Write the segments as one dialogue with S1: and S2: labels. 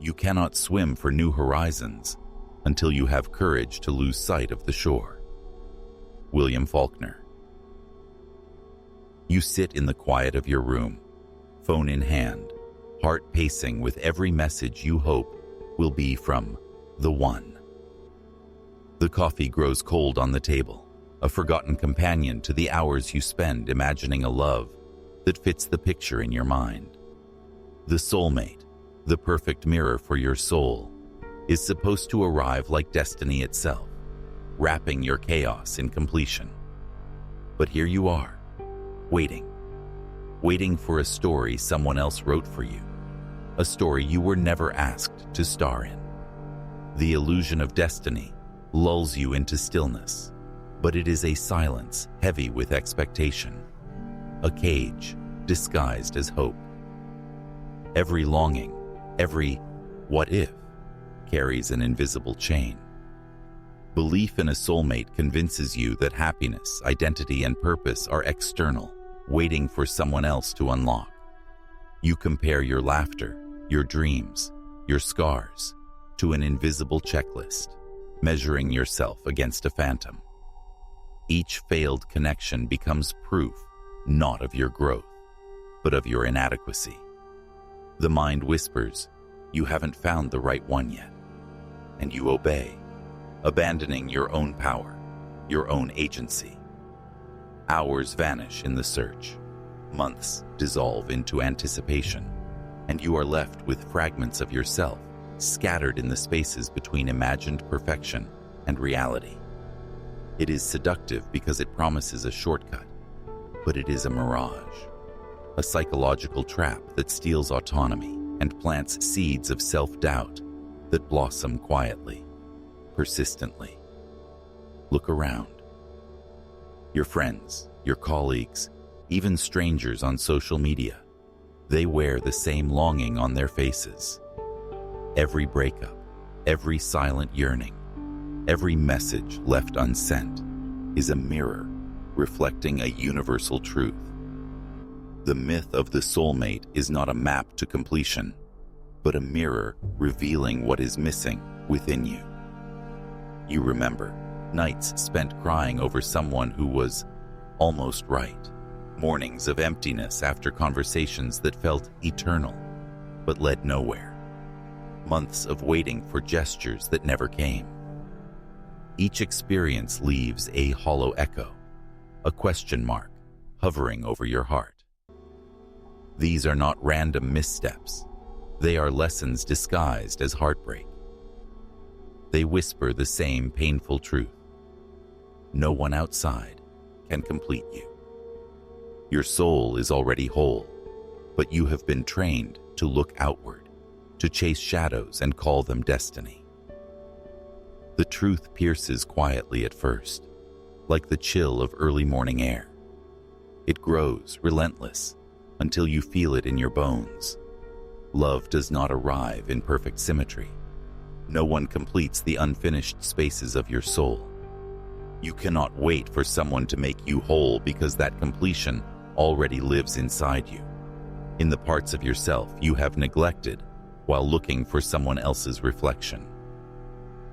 S1: you cannot swim for new horizons until you have courage to lose sight of the shore. William Faulkner. You sit in the quiet of your room, phone in hand, heart pacing with every message you hope will be from the one. The coffee grows cold on the table, a forgotten companion to the hours you spend imagining a love that fits the picture in your mind. The soulmate, the perfect mirror for your soul, is supposed to arrive like destiny itself, wrapping your chaos in completion. But here you are, waiting for a story someone else wrote for you, a story you were never asked to star in. The illusion of destiny lulls you into stillness, but it is a silence heavy with expectation, a cage disguised as hope. Every longing, every what if, carries an invisible chain. Belief in a soulmate convinces you that happiness, identity, and purpose are external, waiting for someone else to unlock. You compare your laughter, your dreams, your scars to an invisible checklist, measuring yourself against a phantom. Each failed connection becomes proof not of your growth, but of your inadequacy. The mind whispers, you haven't found the right one yet, and you obey, abandoning your own power, your own agency. Hours vanish in the search, months dissolve into anticipation, and you are left with fragments of yourself scattered in the spaces between imagined perfection and reality. It is seductive because it promises a shortcut, but it is a mirage, a psychological trap that steals autonomy and plants seeds of self-doubt that blossom quietly, persistently. Look around. Your friends, your colleagues, even strangers on social media, they wear the same longing on their faces. Every breakup, every silent yearning, every message left unsent is a mirror reflecting a universal truth. The myth of the soulmate is not a map to completion, but a mirror revealing what is missing within you. You remember nights spent crying over someone who was almost right, mornings of emptiness after conversations that felt eternal but led nowhere, months of waiting for gestures that never came. Each experience leaves a hollow echo, a question mark hovering over your heart. These are not random missteps. They are lessons disguised as heartbreak. They whisper the same painful truth. No one outside can complete you. Your soul is already whole, but you have been trained to look outward, to chase shadows and call them destiny. The truth pierces quietly at first, like the chill of early morning air. It grows relentless until you feel it in your bones. Love does not arrive in perfect symmetry. No one completes the unfinished spaces of your soul. You cannot wait for someone to make you whole because that completion already lives inside you, in the parts of yourself you have neglected while looking for someone else's reflection.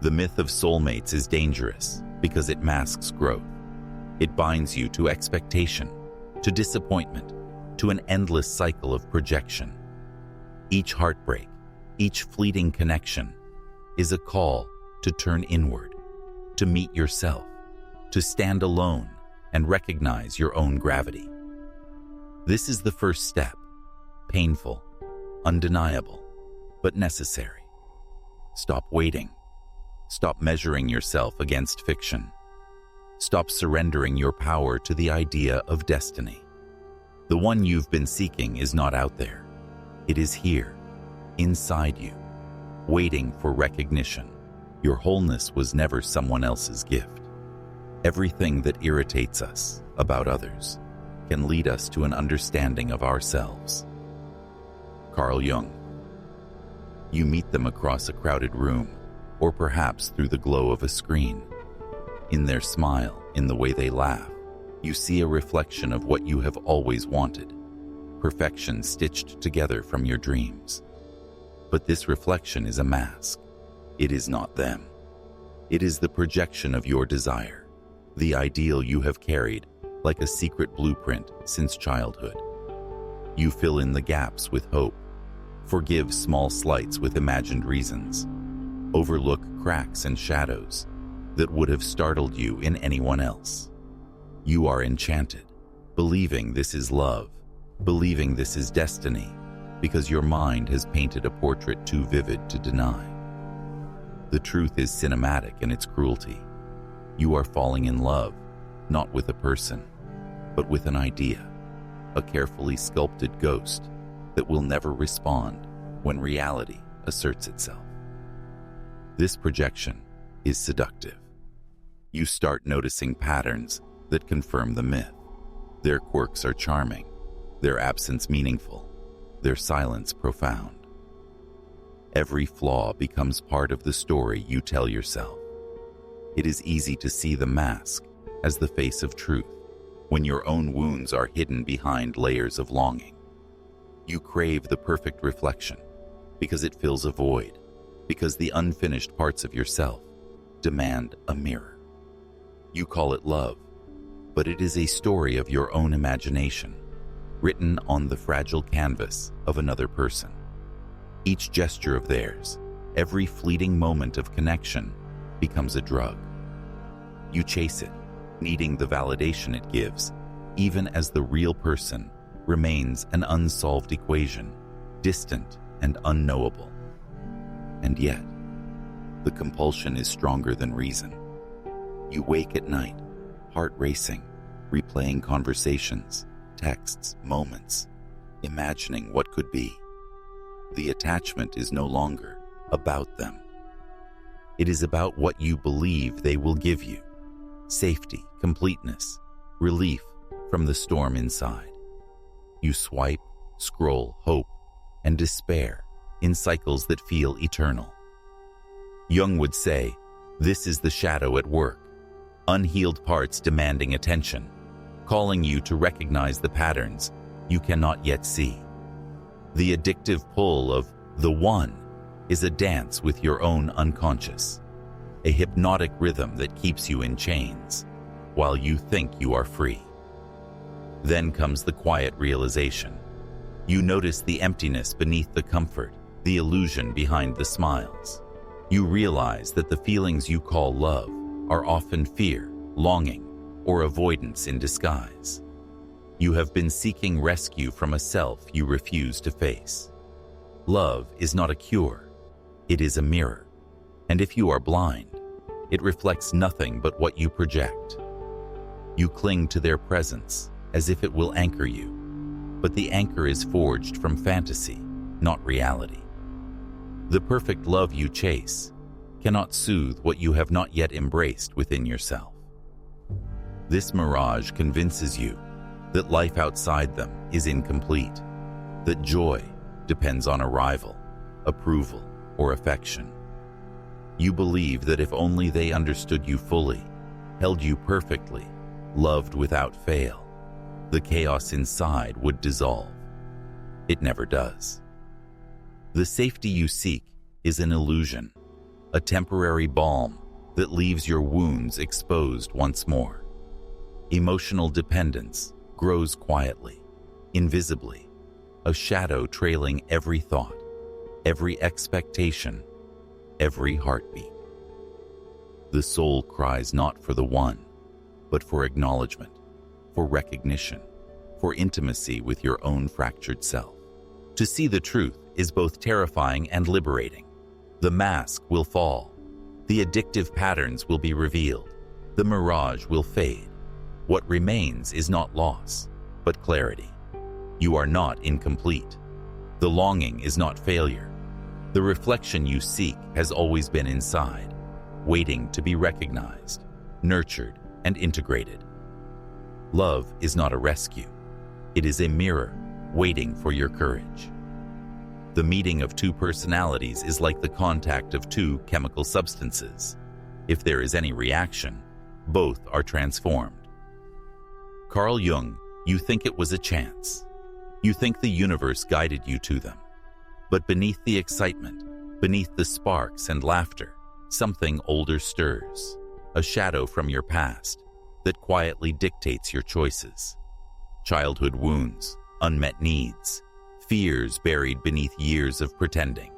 S1: The myth of soulmates is dangerous because it masks growth. It binds you to expectation, to disappointment, to an endless cycle of projection. Each heartbreak, each fleeting connection is a call to turn inward, to meet yourself, to stand alone and recognize your own gravity. This is the first step, painful, undeniable, but necessary. Stop waiting. Stop measuring yourself against fiction. Stop surrendering your power to the idea of destiny. The one you've been seeking is not out there. It is here, inside you, waiting for recognition. Your wholeness was never someone else's gift. Everything that irritates us about others can lead us to an understanding of ourselves. Carl Jung. You meet them across a crowded room, or perhaps through the glow of a screen. In their smile, in the way they laugh, you see a reflection of what you have always wanted, perfection stitched together from your dreams. But this reflection is a mask. It is not them. It is the projection of your desire, the ideal you have carried like a secret blueprint since childhood. You fill in the gaps with hope, forgive small slights with imagined reasons, overlook cracks and shadows that would have startled you in anyone else. You are enchanted, believing this is love, believing this is destiny, because your mind has painted a portrait too vivid to deny. The truth is cinematic in its cruelty. You are falling in love, not with a person, but with an idea, a carefully sculpted ghost that will never respond when reality asserts itself. This projection is seductive. You start noticing patterns that confirm the myth. Their quirks are charming, their absence meaningful, their silence profound. Every flaw becomes part of the story you tell yourself. It is easy to see the mask as the face of truth when your own wounds are hidden behind layers of longing. You crave the perfect reflection because it fills a void, because the unfinished parts of yourself demand a mirror. You call it love, but it is a story of your own imagination, written on the fragile canvas of another person. Each gesture of theirs, every fleeting moment of connection, becomes a drug. You chase it, needing the validation it gives, even as the real person remains an unsolved equation, distant and unknowable. And yet, the compulsion is stronger than reason. You wake at night, heart racing, replaying conversations, texts, moments, imagining what could be. The attachment is no longer about them. It is about what you believe they will give you: safety, completeness, relief from the storm inside. You swipe, scroll, hope, and despair in cycles that feel eternal. Jung would say, this is the shadow at work, unhealed parts demanding attention, calling you to recognize the patterns you cannot yet see. The addictive pull of the one is a dance with your own unconscious, a hypnotic rhythm that keeps you in chains while you think you are free. Then comes the quiet realization. You notice the emptiness beneath the comfort, the illusion behind the smiles. You realize that the feelings you call love are often fear, longing, or avoidance in disguise. You have been seeking rescue from a self you refuse to face. Love is not a cure, it is a mirror. And if you are blind, it reflects nothing but what you project. You cling to their presence as if it will anchor you, but the anchor is forged from fantasy, not reality. The perfect love you chase cannot soothe what you have not yet embraced within yourself. This mirage convinces you that life outside them is incomplete, that joy depends on arrival, approval, or affection. You believe that if only they understood you fully, held you perfectly, loved without fail, the chaos inside would dissolve. It never does. The safety you seek is an illusion, a temporary balm that leaves your wounds exposed once more. Emotional dependence grows quietly, invisibly, a shadow trailing every thought, every expectation, every heartbeat. The soul cries not for the one, but for acknowledgement, for recognition, for intimacy with your own fractured self. To see the truth is both terrifying and liberating. The mask will fall, the addictive patterns will be revealed, the mirage will fade. What remains is not loss, but clarity. You are not incomplete. The longing is not failure. The reflection you seek has always been inside, waiting to be recognized, nurtured, and integrated. Love is not a rescue. It is a mirror waiting for your courage. The meeting of two personalities is like the contact of two chemical substances. If there is any reaction, both are transformed. Carl Jung, you think it was a chance. You think the universe guided you to them. But beneath the excitement, beneath the sparks and laughter, something older stirs, a shadow from your past that quietly dictates your choices. Childhood wounds, unmet needs, fears buried beneath years of pretending,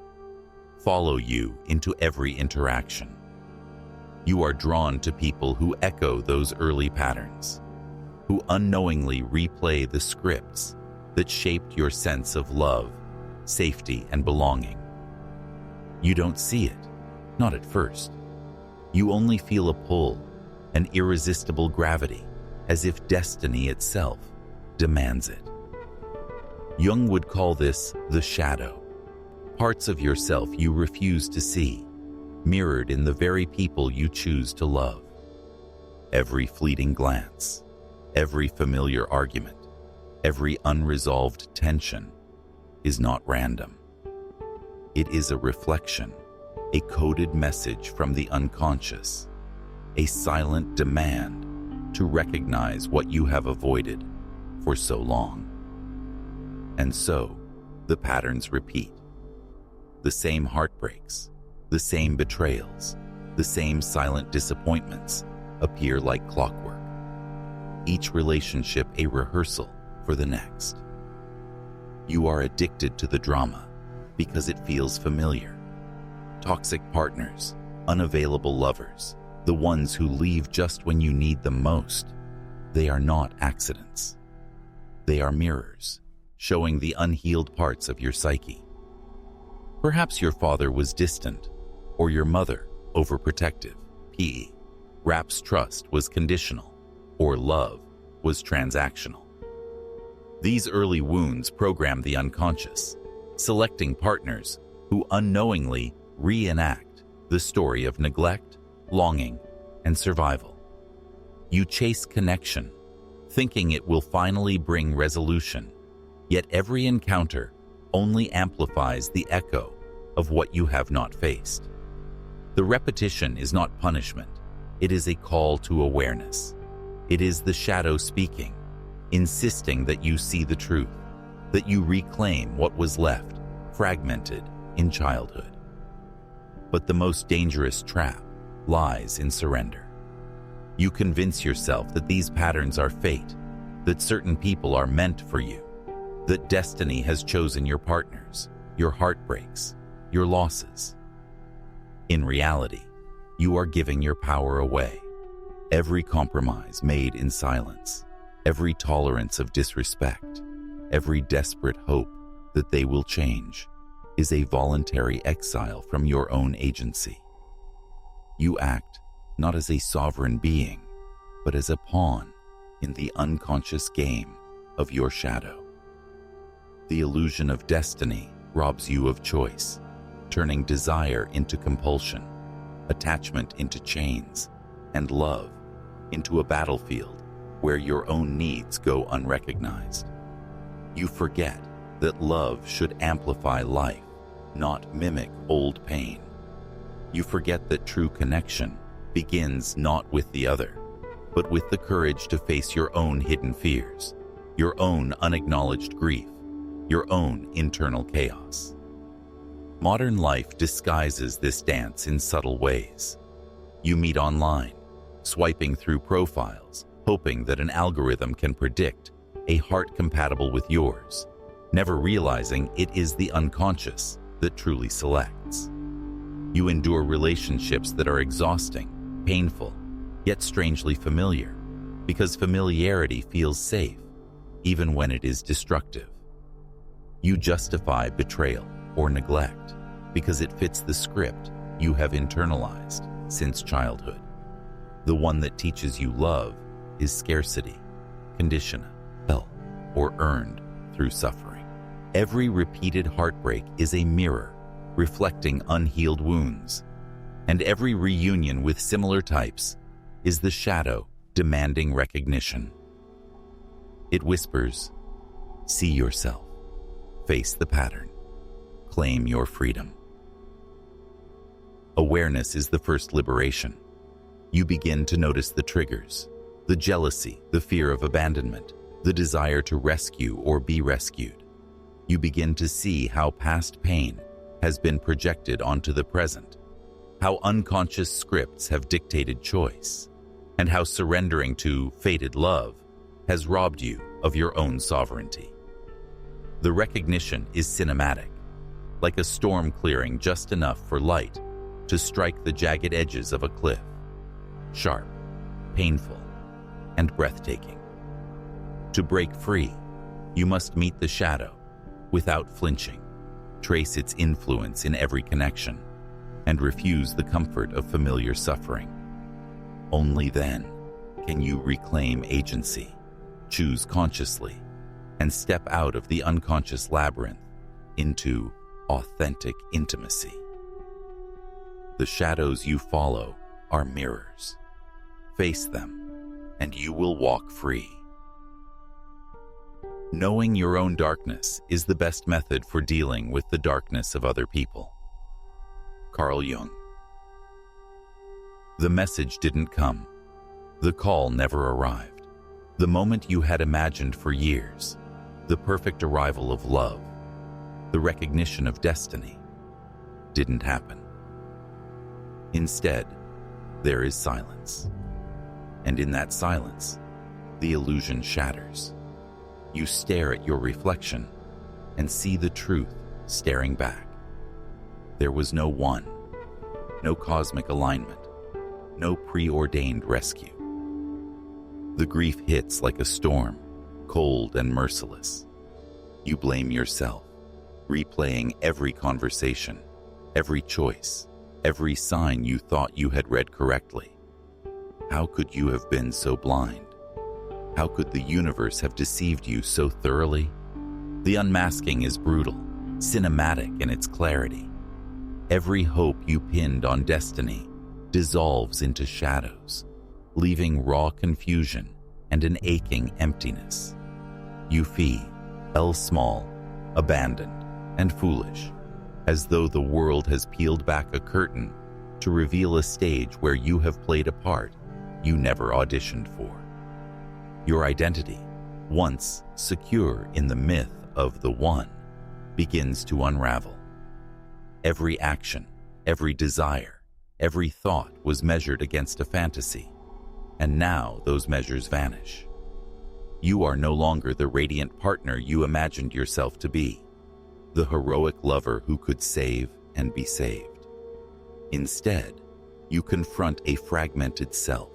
S1: follow you into every interaction. You are drawn to people who echo those early patterns, who unknowingly replay the scripts that shaped your sense of love, safety, and belonging. You don't see it, not at first. You only feel a pull, an irresistible gravity, as if destiny itself demands it. Jung would call this the shadow, parts of yourself you refuse to see, mirrored in the very people you choose to love. Every fleeting glance, every familiar argument, every unresolved tension is not random. It is a reflection, a coded message from the unconscious, a silent demand to recognize what you have avoided for so long. And so, the patterns repeat. The same heartbreaks, the same betrayals, the same silent disappointments appear like clockwork. Each relationship a rehearsal for the next. You are addicted to the drama because it feels familiar. Toxic partners, unavailable lovers, the ones who leave just when you need them most, they are not accidents. They are mirrors, showing the unhealed parts of your psyche. Perhaps your father was distant, or your mother overprotective, p.e. Perhaps trust was conditional, or love was transactional. These early wounds program the unconscious, selecting partners who unknowingly reenact the story of neglect, longing, and survival. You chase connection, thinking it will finally bring resolution, yet every encounter only amplifies the echo of what you have not faced. The repetition is not punishment, it is a call to awareness. It is the shadow speaking, insisting that you see the truth, that you reclaim what was left, fragmented in childhood. But the most dangerous trap lies in surrender. You convince yourself that these patterns are fate, that certain people are meant for you, that destiny has chosen your partners, your heartbreaks, your losses. In reality, you are giving your power away. Every compromise made in silence, every tolerance of disrespect, every desperate hope that they will change is a voluntary exile from your own agency. You act not as a sovereign being, but as a pawn in the unconscious game of your shadow. The illusion of destiny robs you of choice, turning desire into compulsion, attachment into chains, and love into a battlefield where your own needs go unrecognized. You forget that love should amplify life, not mimic old pain. You forget that true connection begins not with the other, but with the courage to face your own hidden fears, your own unacknowledged grief, your own internal chaos. Modern life disguises this dance in subtle ways. You meet online, swiping through profiles, hoping that an algorithm can predict a heart compatible with yours, never realizing it is the unconscious that truly selects. You endure relationships that are exhausting, painful, yet strangely familiar, because familiarity feels safe, even when it is destructive. You justify betrayal or neglect because it fits the script you have internalized since childhood. The one that teaches you love is scarcity, conditional, or earned through suffering. Every repeated heartbreak is a mirror reflecting unhealed wounds, and every reunion with similar types is the shadow demanding recognition. It whispers, see yourself, face the pattern, claim your freedom. Awareness is the first liberation. You begin to notice the triggers, the jealousy, the fear of abandonment, the desire to rescue or be rescued. You begin to see how past pain has been projected onto the present, how unconscious scripts have dictated choice, and how surrendering to fated love has robbed you of your own sovereignty. The recognition is cinematic, like a storm clearing just enough for light to strike the jagged edges of a cliff. Sharp, painful, and breathtaking. To break free, you must meet the shadow without flinching, trace its influence in every connection, and refuse the comfort of familiar suffering. Only then can you reclaim agency, choose consciously, and step out of the unconscious labyrinth into authentic intimacy. The shadows you follow are mirrors. Face them, and you will walk free. Knowing your own darkness is the best method for dealing with the darkness of other people. Carl Jung. The message didn't come. The call never arrived. The moment you had imagined for years, the perfect arrival of love, the recognition of destiny, didn't happen. Instead, there is silence. And in that silence, the illusion shatters. You stare at your reflection and see the truth staring back. There was no one, no cosmic alignment, no preordained rescue. The grief hits like a storm, cold and merciless. You blame yourself, replaying every conversation, every choice, every sign you thought you had read correctly. How could you have been so blind? How could the universe have deceived you so thoroughly? The unmasking is brutal, cinematic in its clarity. Every hope you pinned on destiny dissolves into shadows, leaving raw confusion and an aching emptiness. You feel small, abandoned, and foolish, as though the world has peeled back a curtain to reveal a stage where you have played a part you never auditioned for. Your identity, once secure in the myth of the one, begins to unravel. Every action, every desire, every thought was measured against a fantasy, and now those measures vanish. You are no longer the radiant partner you imagined yourself to be, the heroic lover who could save and be saved. Instead, you confront a fragmented self,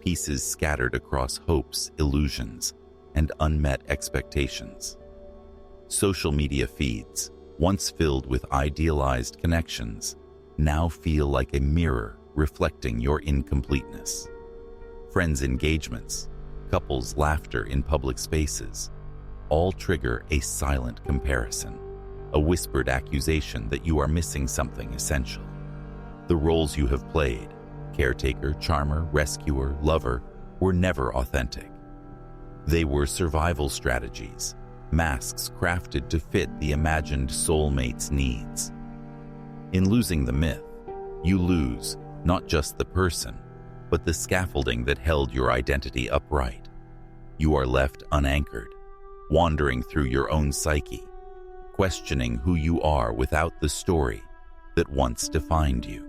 S1: pieces scattered across hopes, illusions, and unmet expectations. Social media feeds, once filled with idealized connections, now feel like a mirror reflecting your incompleteness. Friends' engagements, couples' laughter in public spaces, all trigger a silent comparison, a whispered accusation that you are missing something essential. The roles you have played, caretaker, charmer, rescuer, lover, were never authentic. They were survival strategies, masks crafted to fit the imagined soulmate's needs. In losing the myth, you lose not just the person, but the scaffolding that held your identity upright. You are left unanchored, wandering through your own psyche, questioning who you are without the story that once defined you.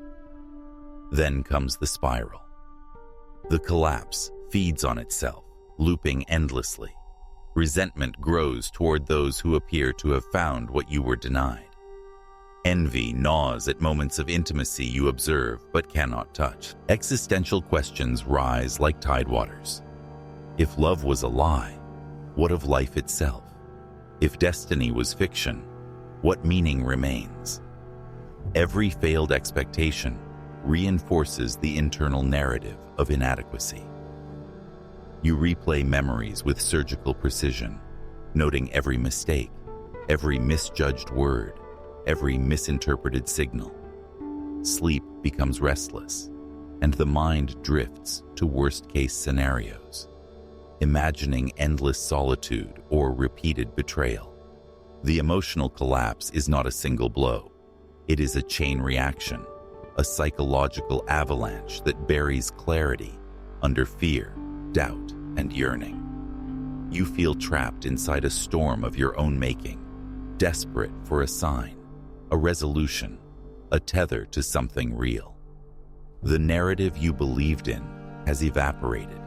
S1: Then comes the spiral. The collapse feeds on itself, looping endlessly. Resentment grows toward those who appear to have found what you were denied. Envy gnaws at moments of intimacy you observe but cannot touch. Existential questions rise like tidewaters. If love was a lie, what of life itself? If destiny was fiction, what meaning remains? Every failed expectation reinforces the internal narrative of inadequacy. You replay memories with surgical precision, noting every mistake, every misjudged word, every misinterpreted signal. Sleep becomes restless, and the mind drifts to worst-case scenarios, imagining endless solitude or repeated betrayal. The emotional collapse is not a single blow. It is a chain reaction, a psychological avalanche that buries clarity under fear, doubt, and yearning. You feel trapped inside a storm of your own making, desperate for a sign, a resolution, a tether to something real. The narrative you believed in has evaporated,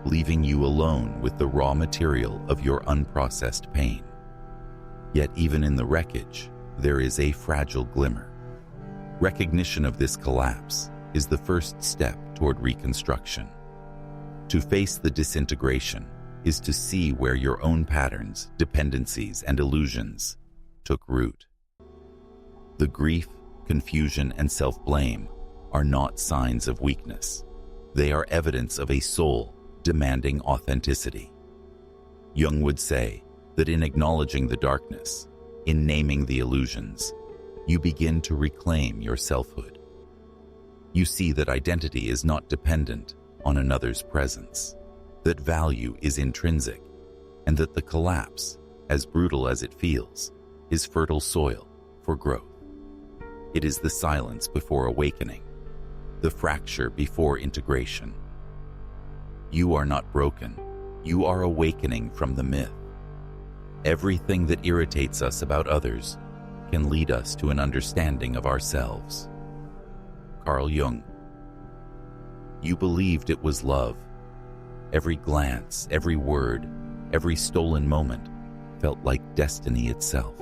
S1: leaving you alone with the raw material of your unprocessed pain. Yet even in the wreckage, there is a fragile glimmer. Recognition of this collapse is the first step toward reconstruction. To face the disintegration is to see where your own patterns, dependencies, and illusions took root. The grief, confusion, and self-blame are not signs of weakness. They are evidence of a soul demanding authenticity. Jung would say that in acknowledging the darkness, in naming the illusions, you begin to reclaim your selfhood. You see that identity is not dependent on another's presence, that value is intrinsic, and that the collapse, as brutal as it feels, is fertile soil for growth. It is the silence before awakening, the fracture before integration. You are not broken, you are awakening from the myth. Everything that irritates us about others can lead us to an understanding of ourselves. Carl Jung. You believed it was love. Every glance, every word, every stolen moment felt like destiny itself.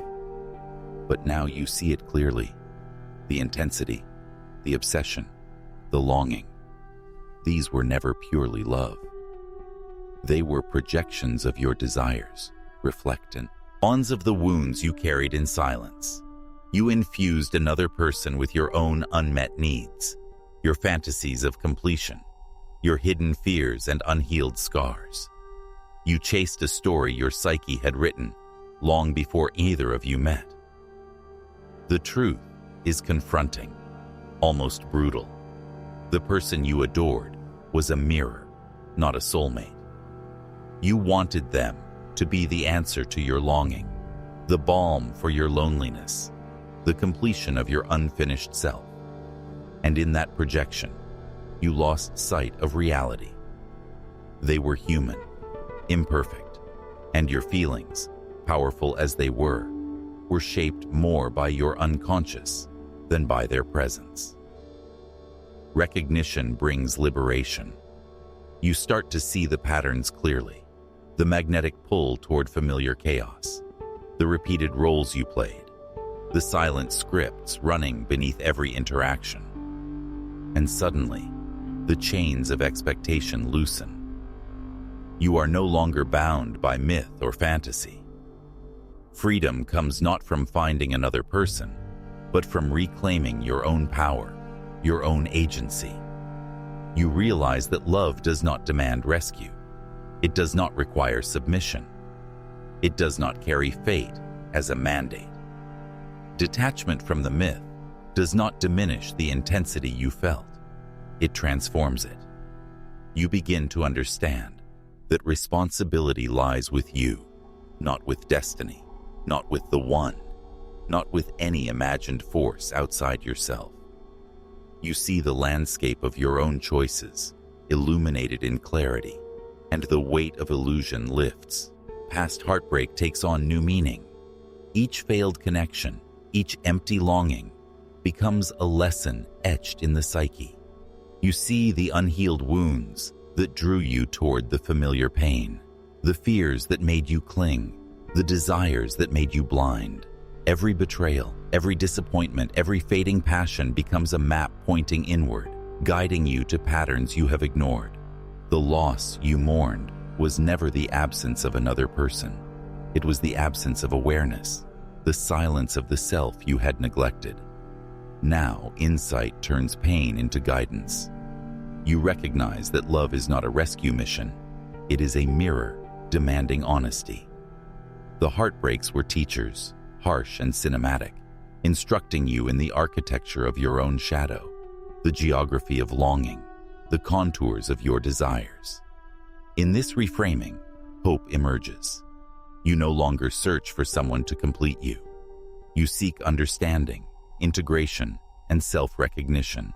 S1: But now you see it clearly. The intensity, the obsession, the longing. These were never purely love. They were projections of your desires, reflectant of the wounds you carried in silence. You infused another person with your own unmet needs, your fantasies of completion, your hidden fears and unhealed scars. You chased a story your psyche had written long before either of you met. The truth is confronting, almost brutal. The person you adored was a mirror, not a soulmate. You wanted them to be the answer to your longing, the balm for your loneliness, the completion of your unfinished self. And in that projection, you lost sight of reality. They were human, imperfect, and your feelings, powerful as they were shaped more by your unconscious than by their presence. Recognition brings liberation. You start to see the patterns clearly, the magnetic pull toward familiar chaos, the repeated roles you played, the silent scripts running beneath every interaction. And suddenly, the chains of expectation loosen. You are no longer bound by myth or fantasy. Freedom comes not from finding another person, but from reclaiming your own power, your own agency. You realize that love does not demand rescue. It does not require submission. It does not carry fate as a mandate. Detachment from the myth does not diminish the intensity you felt. It transforms it. You begin to understand that responsibility lies with you, not with destiny, not with the one, not with any imagined force outside yourself. You see the landscape of your own choices, illuminated in clarity, and the weight of illusion lifts. Past heartbreak takes on new meaning. Each failed connection, each empty longing, becomes a lesson etched in the psyche. You see the unhealed wounds that drew you toward the familiar pain, the fears that made you cling, the desires that made you blind. Every betrayal, every disappointment, every fading passion becomes a map pointing inward, guiding you to patterns you have ignored. The loss you mourned was never the absence of another person. It was the absence of awareness, the silence of the self you had neglected. Now, insight turns pain into guidance. You recognize that love is not a rescue mission. It is a mirror demanding honesty. The heartbreaks were teachers, harsh and cinematic, instructing you in the architecture of your own shadow, the geography of longing, the contours of your desires. In this reframing, hope emerges. You no longer search for someone to complete you. You seek understanding, integration, and self-recognition.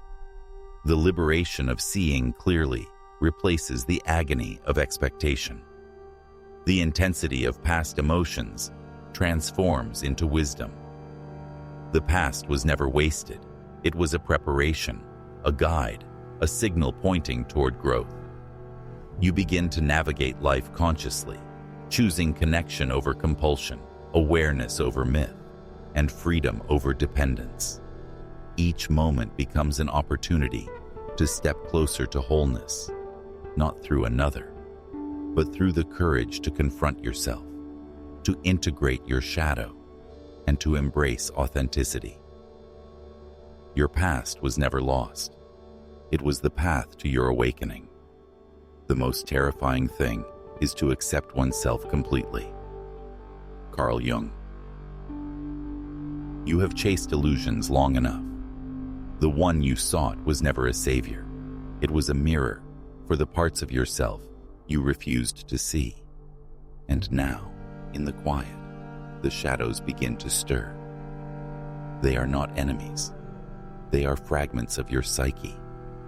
S1: The liberation of seeing clearly replaces the agony of expectation. The intensity of past emotions transforms into wisdom. The past was never wasted. It was a preparation, a guide, a signal pointing toward growth. You begin to navigate life consciously, choosing connection over compulsion, awareness over myth, and freedom over dependence. Each moment becomes an opportunity to step closer to wholeness, not through another, but through the courage to confront yourself, to integrate your shadow, and to embrace authenticity. Your past was never lost. It was the path to your awakening. The most terrifying thing is to accept oneself completely. Carl Jung. You have chased illusions long enough. The one you sought was never a savior. It was a mirror for the parts of yourself you refused to see. And now, in the quiet, the shadows begin to stir. They are not enemies. They are fragments of your psyche,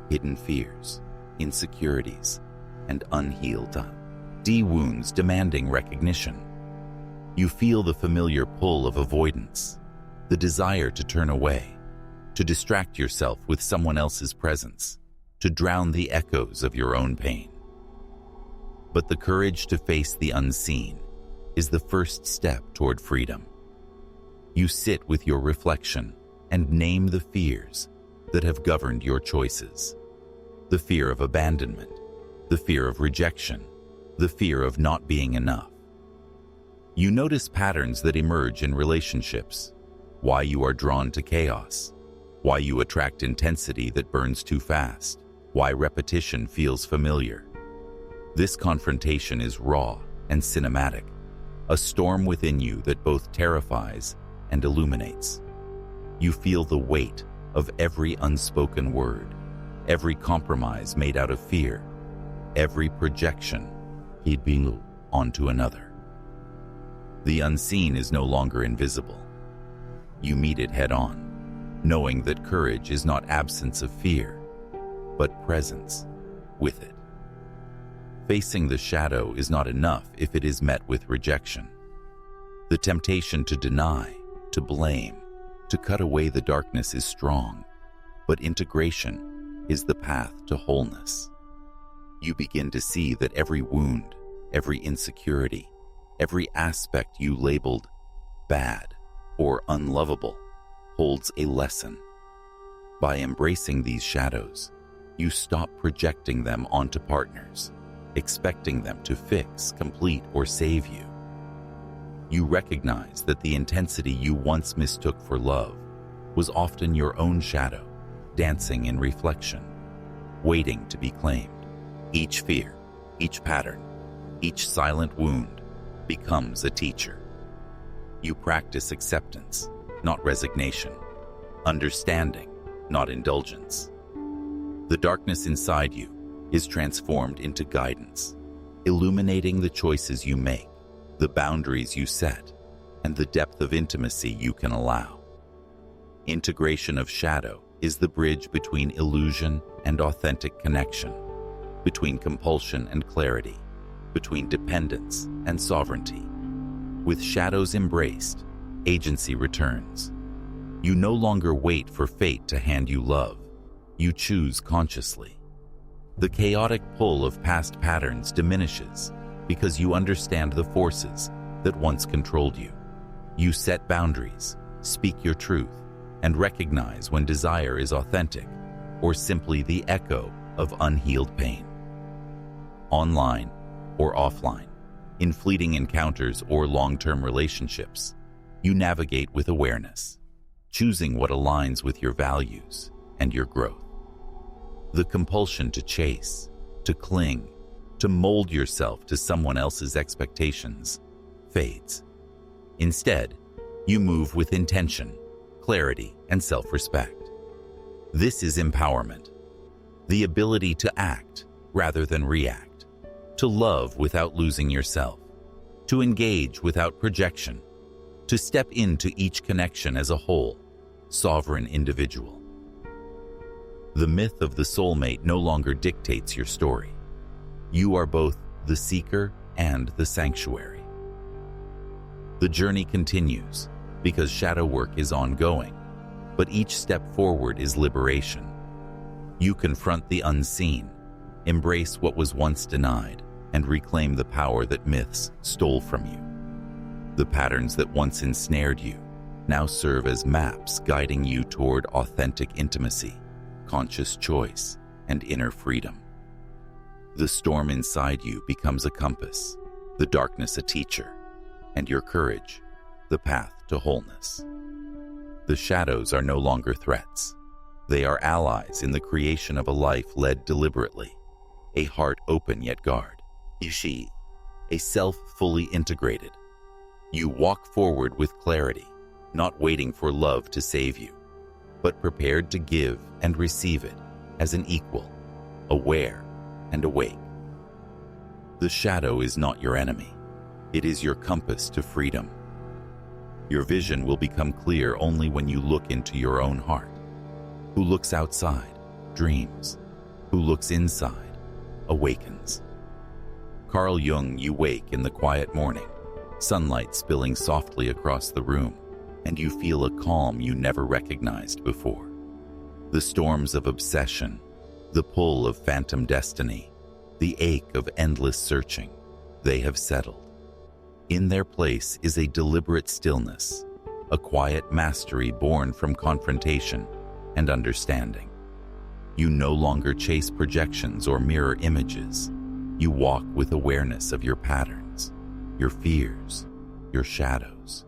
S1: hidden fears, insecurities, and unhealed wounds demanding recognition. You feel the familiar pull of avoidance, the desire to turn away, to distract yourself with someone else's presence, to drown the echoes of your own pain. But the courage to face the unseen is the first step toward freedom. You sit with your reflection and name the fears that have governed your choices. The fear of abandonment, the fear of rejection, the fear of not being enough. You notice patterns that emerge in relationships, why you are drawn to chaos, why you attract intensity that burns too fast, why repetition feels familiar. This confrontation is raw and cinematic, a storm within you that both terrifies and illuminates. You feel the weight of every unspoken word, every compromise made out of fear, every projection he'd been onto another. The unseen is no longer invisible. You meet it head on, knowing that courage is not absence of fear, but presence with it. Facing the shadow is not enough if it is met with rejection. The temptation to deny, to blame, to cut away the darkness is strong, but integration is the path to wholeness. You begin to see that every wound, every insecurity, every aspect you labeled bad or unlovable holds a lesson. By embracing these shadows, you stop projecting them onto partners, expecting them to fix, complete, or save you. You recognize that the intensity you once mistook for love was often your own shadow, dancing in reflection, waiting to be claimed. Each fear, each pattern, each silent wound becomes a teacher. You practice acceptance, not resignation, understanding, not indulgence. The darkness inside you is transformed into guidance, illuminating the choices you make, the boundaries you set, and the depth of intimacy you can allow. Integration of shadow is the bridge between illusion and authentic connection, between compulsion and clarity, between dependence and sovereignty. With shadows embraced, agency returns. You no longer wait for fate to hand you love. You choose consciously. The chaotic pull of past patterns diminishes because you understand the forces that once controlled you. You set boundaries, speak your truth, and recognize when desire is authentic or simply the echo of unhealed pain. Online or offline, in fleeting encounters or long-term relationships, you navigate with awareness, choosing what aligns with your values and your growth. The compulsion to chase, to cling, to mold yourself to someone else's expectations fades. Instead, you move with intention, clarity, and self-respect. This is empowerment, the ability to act rather than react, to love without losing yourself, to engage without projection, to step into each connection as a whole, sovereign individual. The myth of the soulmate no longer dictates your story. You are both the seeker and the sanctuary. The journey continues because shadow work is ongoing, but each step forward is liberation. You confront the unseen, embrace what was once denied, and reclaim the power that myths stole from you. The patterns that once ensnared you now serve as maps guiding you toward authentic intimacy, conscious choice, and inner freedom. The storm inside you becomes a compass, the darkness a teacher, and your courage the path to wholeness. The shadows are no longer threats. They are allies in the creation of a life led deliberately, a heart open yet guard. You see, a self fully integrated. You walk forward with clarity, not waiting for love to save you, but prepared to give and receive it as an equal, aware and awake. The shadow is not your enemy. It is your compass to freedom. Your vision will become clear only when you look into your own heart. Who looks outside dreams. Who looks inside awakens. Carl Jung, you wake in the quiet morning, sunlight spilling softly across the room, and you feel a calm you never recognized before. The storms of obsession, the pull of phantom destiny, the ache of endless searching, they have settled. In their place is a deliberate stillness, a quiet mastery born from confrontation and understanding. You no longer chase projections or mirror images. You walk with awareness of your patterns, your fears, your shadows.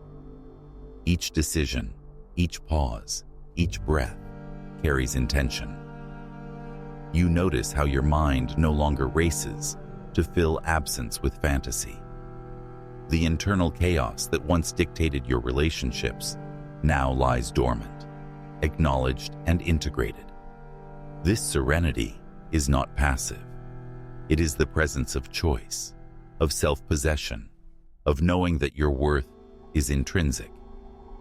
S1: Each decision, each pause, each breath carries intention. You notice how your mind no longer races to fill absence with fantasy. The internal chaos that once dictated your relationships now lies dormant, acknowledged and integrated. This serenity is not passive. It is the presence of choice, of self-possession, of knowing that your worth is intrinsic,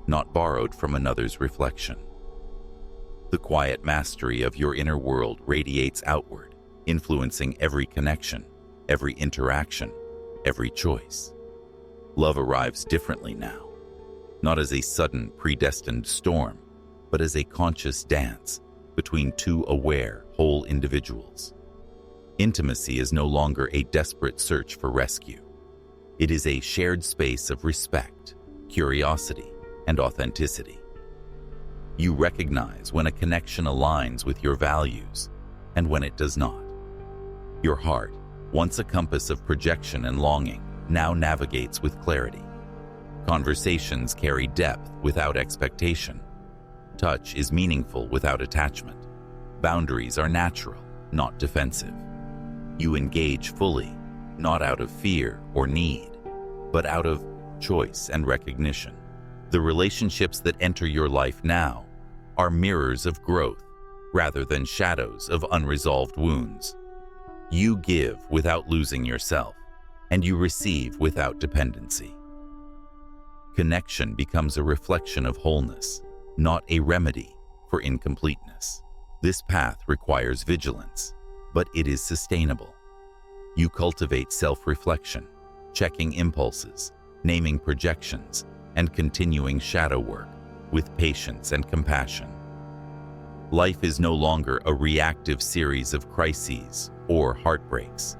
S1: not borrowed from another's reflection. The quiet mastery of your inner world radiates outward, influencing every connection, every interaction, every choice. Love arrives differently now, not as a sudden, predestined storm, but as a conscious dance between two aware, whole individuals. Intimacy is no longer a desperate search for rescue. It is a shared space of respect, curiosity, and authenticity. You recognize when a connection aligns with your values and when it does not. Your heart, once a compass of projection and longing, now navigates with clarity. Conversations carry depth without expectation. Touch is meaningful without attachment. Boundaries are natural, not defensive. You engage fully, not out of fear or need, but out of choice and recognition. The relationships that enter your life now are mirrors of growth rather than shadows of unresolved wounds. You give without losing yourself, and you receive without dependency. Connection becomes a reflection of wholeness, not a remedy for incompleteness. This path requires vigilance, but it is sustainable. You cultivate self-reflection, checking impulses, naming projections, and continuing shadow work with patience and compassion. Life is no longer a reactive series of crises or heartbreaks.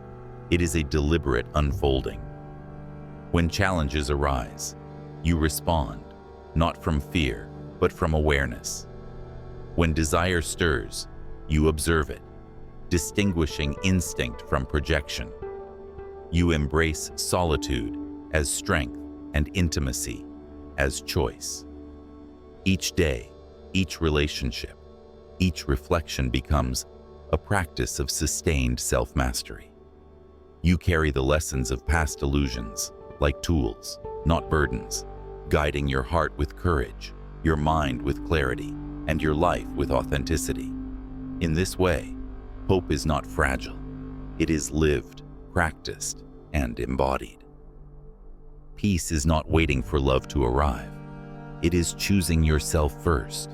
S1: It is a deliberate unfolding. When challenges arise, you respond, not from fear, but from awareness. When desire stirs, you observe it, distinguishing instinct from projection. You embrace solitude as strength and intimacy as choice. Each day, each relationship, each reflection becomes a practice of sustained self-mastery. You carry the lessons of past illusions like tools, not burdens, guiding your heart with courage, your mind with clarity, and your life with authenticity. In this way, hope is not fragile. It is lived, practiced, and embodied. Peace is not waiting for love to arrive. It is choosing yourself first,